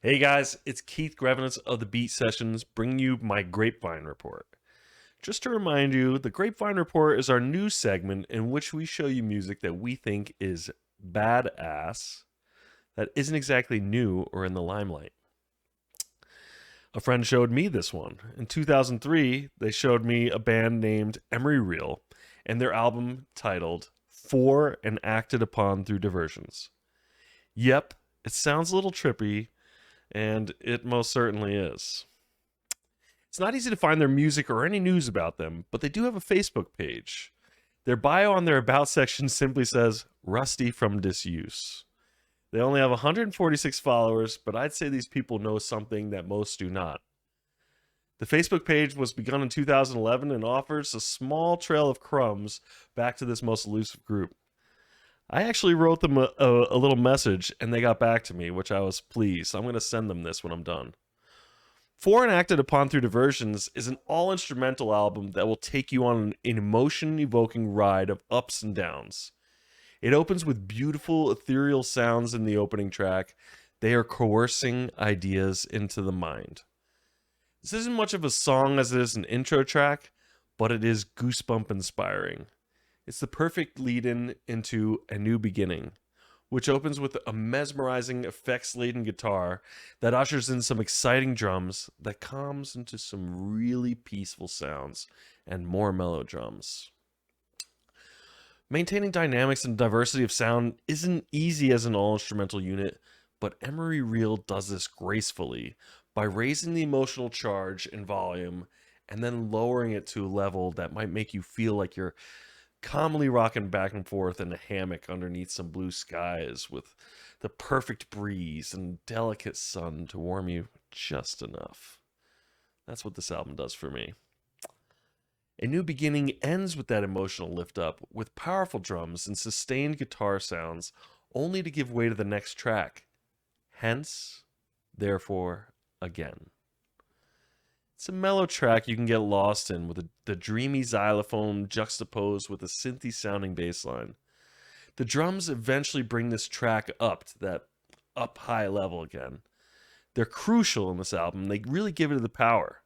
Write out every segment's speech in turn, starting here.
Hey guys, it's Keith Grevens of the Beat Sessions bringing you my Grapevine Report. Just to remind you, the Grapevine Report is our new segment in which we show you music that we think is badass, that isn't exactly new or in the limelight. A friend showed me this one. In 2003, they showed me a band named Emery and their album titled For and Acted Upon Through Diversions. Yep, it sounds a little trippy, and it most certainly is. It's not easy to find their music or any news about them, but they do have a Facebook page. Their bio on their About section simply says, Rusty from Disuse. They only have 146 followers, but I'd say these people know something that most do not. The Facebook page was begun in 2011 and offers a small trail of crumbs back to this most elusive group. I actually wrote them a little message and they got back to me, which I was pleased. I'm going to send them this when I'm done. For and Acted Upon Through Diversions is an all-instrumental album that will take you on an emotion-evoking ride of ups and downs. It opens with beautiful, ethereal sounds in the opening track. They are coercing ideas into the mind. This isn't much of a song as it is an intro track, but it is goosebump inspiring. It's the perfect lead-in into A New Beginning, which opens with a mesmerizing, effects-laden guitar that ushers in some exciting drums that calms into some really peaceful sounds and more mellow drums. Maintaining dynamics and diversity of sound isn't easy as an all-instrumental unit, but Emery does this gracefully by raising the emotional charge and volume and then lowering it to a level that might make you feel like you're calmly rocking back and forth in a hammock underneath some blue skies with the perfect breeze and delicate sun to warm you just enough. That's what this album does for me. A New Beginning ends with that emotional lift up with powerful drums and sustained guitar sounds only to give way to the next track. Hence, therefore, again. It's a mellow track you can get lost in with the dreamy xylophone juxtaposed with a synthy sounding bass line. The drums eventually bring this track up to that up high level again. They're crucial in this album. They really give it the power.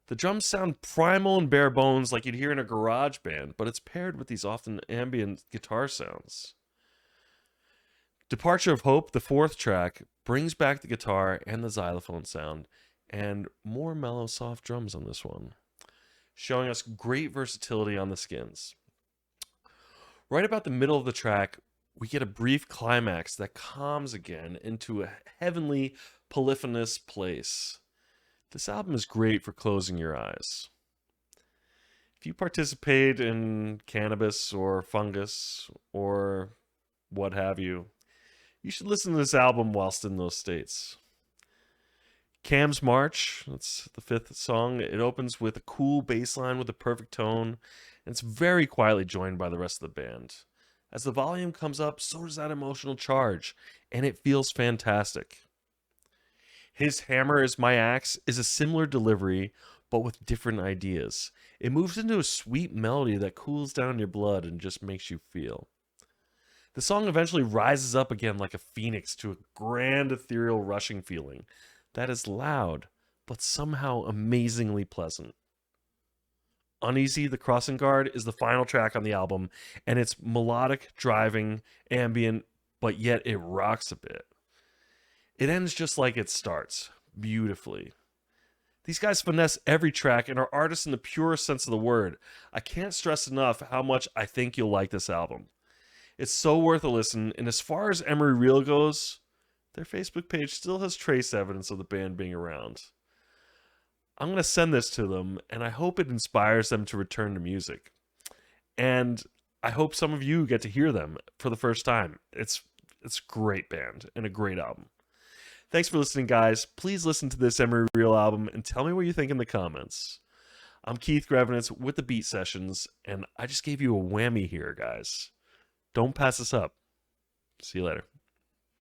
The drums sound primal and bare bones like you'd hear in a garage band, but it's paired with these often ambient guitar sounds. Departure of Hope, the fourth track, brings back the guitar and the xylophone sound, and more mellow, soft drums on this one, showing us great versatility on the skins. Right about the middle of the track, we get a brief climax that calms again into a heavenly, polyphonous place. This album is great for closing your eyes. If you participate in cannabis or fungus or what have you, you should listen to this album whilst in those states. Cam's March, that's the fifth song. It opens with a cool bass line with a perfect tone, and it's very quietly joined by the rest of the band. As the volume comes up, so does that emotional charge, and it feels fantastic. His Hammer is My Axe is a similar delivery, but with different ideas. It moves into a sweet melody that cools down your blood and just makes you feel. The song eventually rises up again like a phoenix to a grand, ethereal, rushing feeling that is loud, but somehow amazingly pleasant. Uneasy, the Crossing Guard, is the final track on the album, and it's melodic, driving, ambient, but yet it rocks a bit. It ends just like it starts, beautifully. These guys finesse every track and are artists in the purest sense of the word. I can't stress enough how much I think you'll like this album. It's so worth a listen, and as far as Emery goes, their Facebook page still has trace evidence of the band being around. I'm going to send this to them, and I hope it inspires them to return to music. And I hope some of you get to hear them for the first time. It's a great band and a great album. Thanks for listening, guys. Please listen to this Emery album and tell me what you think in the comments. I'm Keith Grevens with the Beat Sessions, and I just gave you a whammy here, guys. Don't pass this up. See you later.